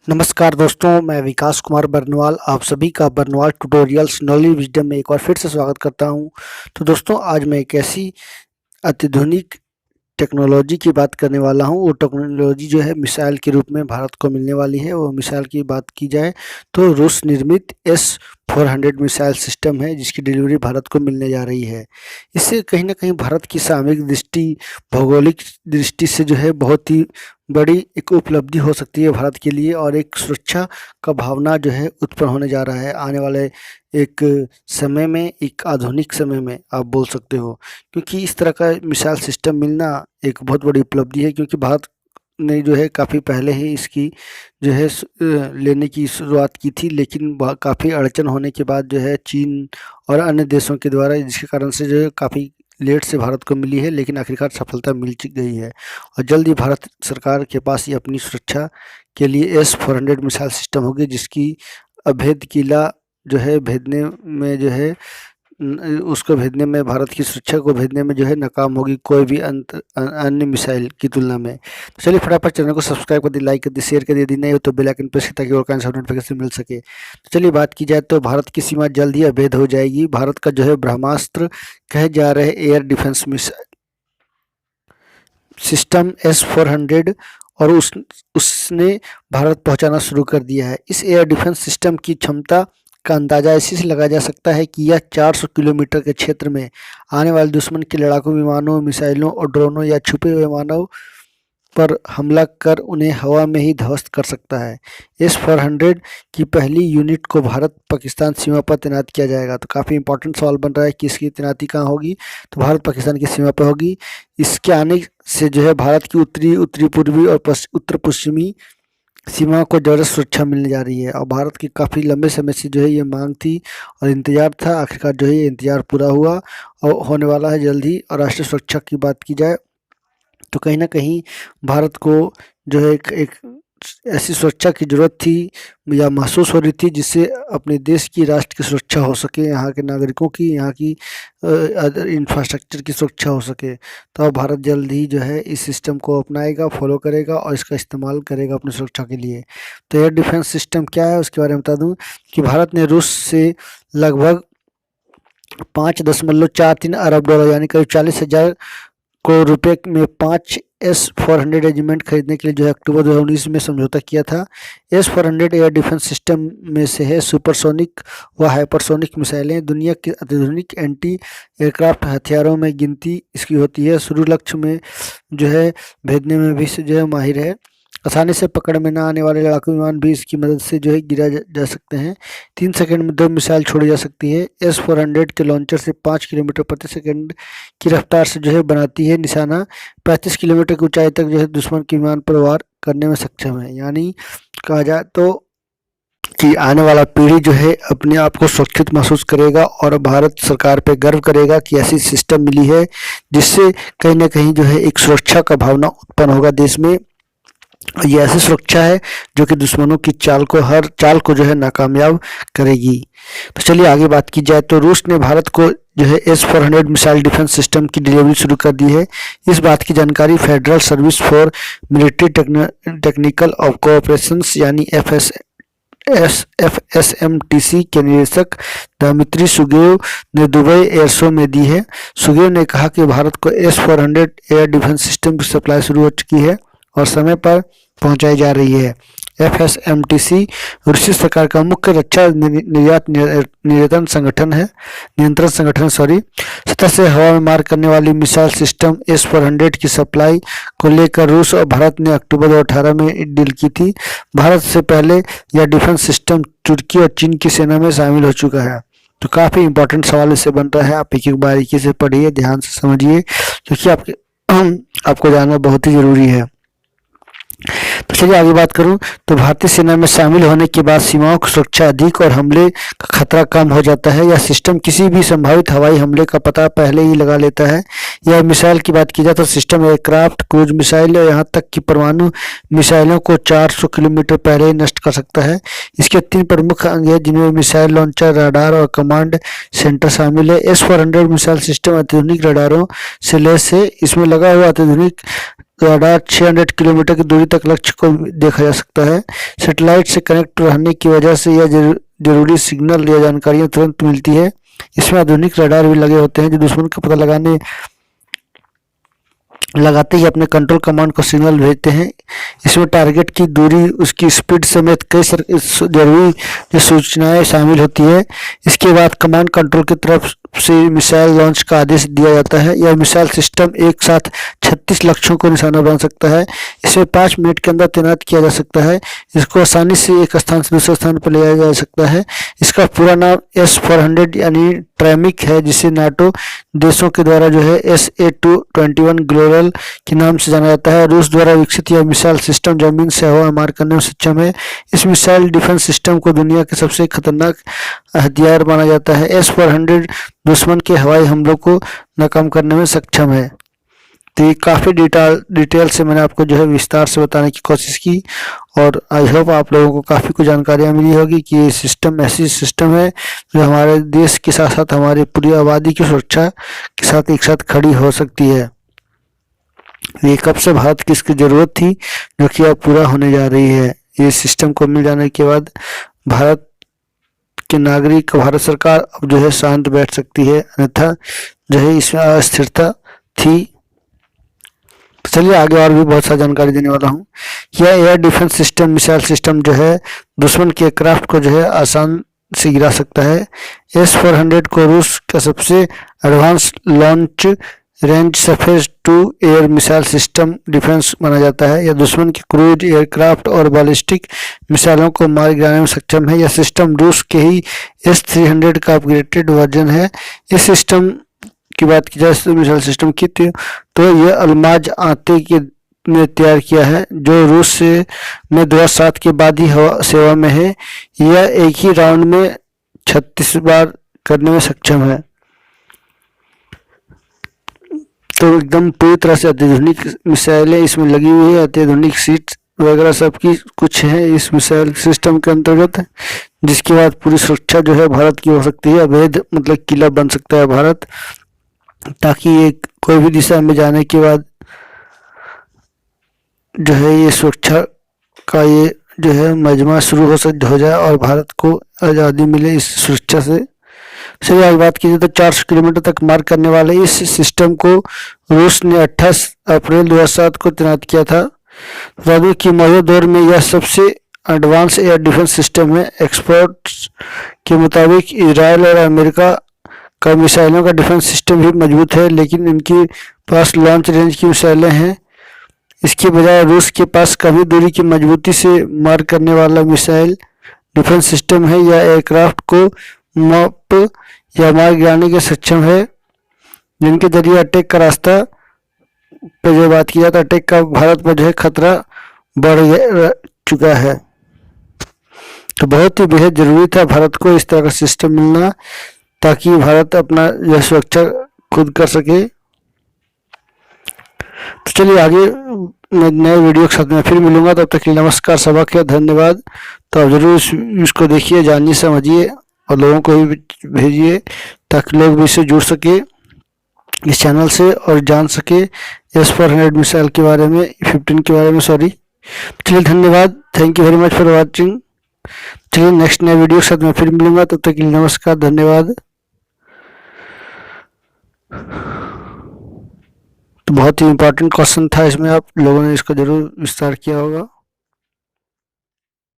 नमस्कार दोस्तों, मैं विकास कुमार बरनवाल आप सभी का बरनवाल ट्यूटोरियल्स नॉलेज विजडम में एक बार फिर से स्वागत करता हूं। तो दोस्तों, आज मैं एक ऐसी अत्याधुनिक टेक्नोलॉजी की बात करने वाला हूं। वो टेक्नोलॉजी जो है मिसाइल के रूप में भारत को मिलने वाली है। वो मिसाइल की बात की जाए तो रूस निर्मित S-400 मिसाइल सिस्टम है, जिसकी डिलीवरी भारत को मिलने जा रही है। इससे कहीं न कहीं भारत की सामरिक दृष्टि, भौगोलिक दृष्टि से जो है बहुत ही बड़ी एक उपलब्धि हो सकती है भारत के लिए, और एक सुरक्षा का भावना जो है उत्पन्न होने जा रहा है आने वाले एक समय में, एक आधुनिक समय में आप बोल सकते हो। क्योंकि इस तरह का मिसाइल सिस्टम मिलना एक बहुत बड़ी उपलब्धि है, क्योंकि भारत ने जो है काफ़ी पहले ही इसकी जो है लेने की शुरुआत की थी, लेकिन काफ़ी अड़चन होने के बाद जो है चीन और अन्य देशों के द्वारा, जिसके कारण से जो है काफ़ी लेट से भारत को मिली है, लेकिन आखिरकार सफलता मिल गई है। और जल्द ही भारत सरकार के पास ये अपनी सुरक्षा के लिए S-400 मिसाइल सिस्टम होगी, जिसकी अभेद किला जो है भेदने में जो है उसको भेदने में, भारत की सुरक्षा को भेदने में जो है नाकाम होगी कोई भी अन्य मिसाइल की तुलना में। तो चलिए फटाफट चैनल को सब्सक्राइब कर दी, लाइक कर दी, शेयर कर दी, यदि नहीं हो तो बेल आइकन प्रेस करें ताकि और काइंड ऑफ नोटिफिकेशन मिल सके। तो चलिए बात की जाए तो भारत की सीमा जल्द ही अभेद हो जाएगी। भारत का जो है ब्रह्मास्त्र कहे जा रहे air defence missile system S-400 और उसने भारत पहुंचाना शुरू कर दिया है। इस एयर डिफेंस सिस्टम की क्षमता का अंदाज़ा इसी से लगाया जा सकता है कि यह 400 किलोमीटर के क्षेत्र में आने वाले दुश्मन के लड़ाकू विमानों, मिसाइलों और ड्रोनों या छुपे हुए मानव पर हमला कर उन्हें हवा में ही ध्वस्त कर सकता है। S-400 की पहली यूनिट को भारत पाकिस्तान सीमा पर तैनात किया जाएगा। तो काफ़ी इंपॉर्टेंट सवाल बन रहा है कि इसकी तैनाती कहाँ होगी, तो भारत पाकिस्तान की सीमा पर होगी। इसके आने से जो है भारत की उत्तरी पूर्वी और उत्तर पश्चिमी सीमा को ज़बरदस्त सुरक्षा मिलने जा रही है। और भारत की काफ़ी लंबे समय से जो है ये मांग थी और इंतज़ार था। आखिरकार जो है ये इंतज़ार पूरा हुआ और होने वाला है जल्द ही। और राष्ट्रीय सुरक्षा की बात की जाए तो कहीं न कहीं भारत को जो है एक ऐसी सुरक्षा की ज़रूरत थी या महसूस हो रही थी, जिससे अपने देश की, राष्ट्र की सुरक्षा हो सके, यहाँ के नागरिकों की, यहाँ की अदर इंफ्रास्ट्रक्चर की सुरक्षा हो सके। तो अब भारत जल्द ही जो है इस सिस्टम को अपनाएगा, फॉलो करेगा और इसका इस्तेमाल करेगा अपनी सुरक्षा के लिए। तो एयर डिफेंस सिस्टम क्या है उसके बारे में बता दूँ कि भारत ने रूस से लगभग 5.43 अरब डॉलर यानी करीब 40,000 करोड़ रुपए में 5 S-400 रेजिमेंट खरीदने के लिए जो है अक्टूबर 2019 में समझौता किया था। S-400 एयर डिफेंस सिस्टम में से है। सुपरसोनिक व हाइपरसोनिक मिसाइलें दुनिया के अत्याधुनिक एंटी एयरक्राफ्ट हथियारों में गिनती इसकी होती है। शुरू लक्ष्य में जो है भेजने में भी जो है माहिर है। आसानी से पकड़ में न आने वाले लड़ाकू विमान भी इसकी मदद से जो है गिरा जा सकते हैं। 3 सेकंड में 2 मिसाइल छोड़ी जा सकती है। S-400 के लॉन्चर से 5 किलोमीटर प्रति सेकंड की रफ्तार से जो है बनाती है निशाना। 35 किलोमीटर की ऊंचाई तक जो है दुश्मन के विमान पर वार करने में सक्षम है। यानी कहा जाए तो कि आने वाला पीढ़ी जो है अपने आप को सुरक्षित महसूस करेगा और भारत सरकार पे गर्व करेगा कि ऐसी सिस्टम मिली है, जिससे कहीं ना कहीं जो है एक सुरक्षा का भावना उत्पन्न होगा देश में। ये ऐसी सुरक्षा है जो कि दुश्मनों की हर चाल को जो है नाकामयाब करेगी। तो चलिए आगे बात की जाए तो रूस ने भारत को जो है S-400 मिसाइल डिफेंस सिस्टम की डिलीवरी शुरू कर दी है। इस बात की जानकारी federal service for military technical of cooperations यानी FSMTC के निदेशक दमित्री सुगेव ने दुबई एयर शो में दी है। सुगेव ने कहा कि भारत को S-400 एयर डिफेंस सिस्टम की सप्लाई शुरू हो चुकी है और समय पर पहुंचाई जा रही है। FSMTC रूसी सरकार का मुख्य रक्षा निर्यात नियंत्रण संगठन सतह से हवा में मार करने वाली मिसाइल सिस्टम S-400 की सप्लाई को लेकर रूस और भारत ने अक्टूबर 2018 में डील की थी। भारत से पहले यह डिफेंस सिस्टम तुर्की और चीन की सेना में शामिल हो चुका है। तो काफ़ी इंपॉर्टेंट सवाल इससे बन रहा है। आप एक बारीकी से पढ़िए, ध्यान से समझिए, क्योंकि आपको जानना बहुत ही ज़रूरी है। तो चलिए आगे बात करूं तो भारतीय सेना में शामिल होने के बाद सीमाओं की सुरक्षा अधिक और हमले का खतरा कम हो जाता है। यह सिस्टम किसी भी संभावित हवाई हमले का पता पहले ही लगा लेता है। यह मिसाइल की बात की जाए तो सिस्टम एयरक्राफ्ट, क्रूज मिसाइल और यहाँ तक कि परमाणु मिसाइलों को 400 किलोमीटर पहले ही नष्ट कर सकता है। इसके 3 प्रमुख अंग हैं जिनमें मिसाइल लॉन्चर, रडार और कमांड सेंटर शामिल है। S-400 मिसाइल सिस्टम अत्याधुनिक रडारों से लैस है। इसमें लगा हुआ अत्याधुनिक रडार 600 किलोमीटर की दूरी तक लक्ष्य को देखा जा सकता है। सैटेलाइट से कनेक्ट रहने की वजह से यह जरूरी सिग्नल या जानकारियां तुरंत मिलती है। इसमें आधुनिक रडार भी लगे होते हैं जो दुश्मन का पता लगाते ही अपने कंट्रोल कमांड को सिग्नल भेजते हैं। इसमें टारगेट की दूरी, उसकी स्पीड समेत कई जरूरी सूचनाएं शामिल होती है। इसके बाद कमांड कंट्रोल की तरफ से मिसाइल लॉन्च का आदेश दिया जाता है। यह मिसाइल सिस्टम एक साथ 36 लक्ष्यों को निशाना बना सकता है। इसे 5 मिनट के अंदर तैनात किया जा सकता है। इसको आसानी से एक स्थान से दूसरे स्थान पर ले जाया जा सकता है। इसका पूरा नाम S-400 यानी ट्रैमिक है, जिसे नाटो देशों के द्वारा जो है SA-221 ग्लोरल के नाम से जाना जाता है। रूस द्वारा विकसित यह मिसाइल सिस्टम जमीन से हवा मार करने में सक्षम है। इस मिसाइल डिफेंस सिस्टम को दुनिया के सबसे खतरनाक हथियार माना जाता है। S-400 दुश्मन के हवाई हमलों को नाकाम करने में सक्षम है। तो ये काफ़ी डिटेल से मैंने आपको जो है विस्तार से बताने की कोशिश की और आई होप आप लोगों को काफ़ी कुछ जानकारियाँ मिली होगी कि ये सिस्टम ऐसी सिस्टम है जो हमारे देश के साथ साथ हमारी पूरी आबादी की सुरक्षा के साथ एक साथ खड़ी हो सकती है। ये कब से भारत की इसकी ज़रूरत थी जो कि अब पूरा होने जा रही है। ये सिस्टम को मिल जाने के बाद भारत के नागरिक, भारत सरकार अब जो है शांत बैठ सकती है, अन्यथा जो है इसमें अस्थिरता थी। चलिए आगे और भी बहुत सारी जानकारी देने वाला हूँ। यह air defence system missile system जो है दुश्मन के एयरक्राफ्ट को जो है आसान से गिरा सकता है। S-400 को रूस का सबसे advance launch range surface to air missile system defence माना जाता है। यह दुश्मन के क्रूज, एयरक्राफ्ट और बैलिस्टिक मिसाइलों को मार गिराने में सक्षम है। यह सिस्टम रूस के ही S-300 का अपग्रेडेड वर्जन है। इस सिस्टम की बात की जाए मिसाइल सिस्टम की तो यह अल्माज आते के ने तैयार किया है, जो रूस से में 2007 के बाद ही सेवा में है। यह एक ही राउंड में 36 बार करने में सक्षम है। तो एकदम पूरी तरह से अत्याधुनिक मिसाइलें इसमें लगी हुई है। अत्याधुनिक सीट वगैरह सबकी कुछ है इस मिसाइल सिस्टम के अंतर्गत, जिसके बाद पूरी सुरक्षा जो है भारत की हो सकती है। अवैध मतलब किला बन सकता है भारत, ताकि ये कोई भी दिशा में जाने के बाद जो है ये सुरक्षा का ये जो है मजमा शुरू हो जाए और भारत को आज़ादी मिले इस सुरक्षा से। चलिए आज बात कीजिए तो 400 किलोमीटर तक मार करने वाले इस सिस्टम को रूस ने 28 अप्रैल 2007 को तैनात किया था। बता कि मौजूदा दौर में यह सबसे एडवांस एयर डिफेंस सिस्टम है। एक्सपर्ट्स के मुताबिक इजराइल और अमेरिका का मिसाइलों का डिफेंस सिस्टम भी मजबूत है, लेकिन इनके पास लॉन्च रेंज की मिसाइलें हैं। इसके बजाय रूस के पास कमी दूरी की मजबूती से मार करने वाला मिसाइल डिफेंस सिस्टम है। यह एयरक्राफ्ट को माप या मार गिराने के सक्षम है, जिनके जरिए अटैक का रास्ता पे जो बात की जाए तो अटैक का भारत पर जो है खतरा बढ़ चुका है। तो बहुत ही बेहद जरूरी था भारत को इस तरह का सिस्टम मिलना, ताकि भारत अपना यह सुरक्षा खुद कर सके। तो चलिए आगे मैं नए वीडियो के साथ में फिर मिलूंगा। तब तक के लिए नमस्कार, सबक है, धन्यवाद। तो आप जरूर इसको देखिए, जानिए, समझिए और लोगों को भी भेजिए ताकि लोग भी इससे जुड़ सके इस चैनल से और जान सके S-400 मिसाइल के बारे में, 15 के बारे में, सॉरी। चलिए धन्यवाद, thank you very much for watching. चलिए नेक्स्ट नए वीडियो के साथ मैं फिर मिलूंगा। तब तक के लिए नमस्कार, धन्यवाद। तो बहुत ही इम्पोर्टेंट क्वेश्चन था, इसमें आप लोगों ने इसको जरूर विस्तार किया होगा।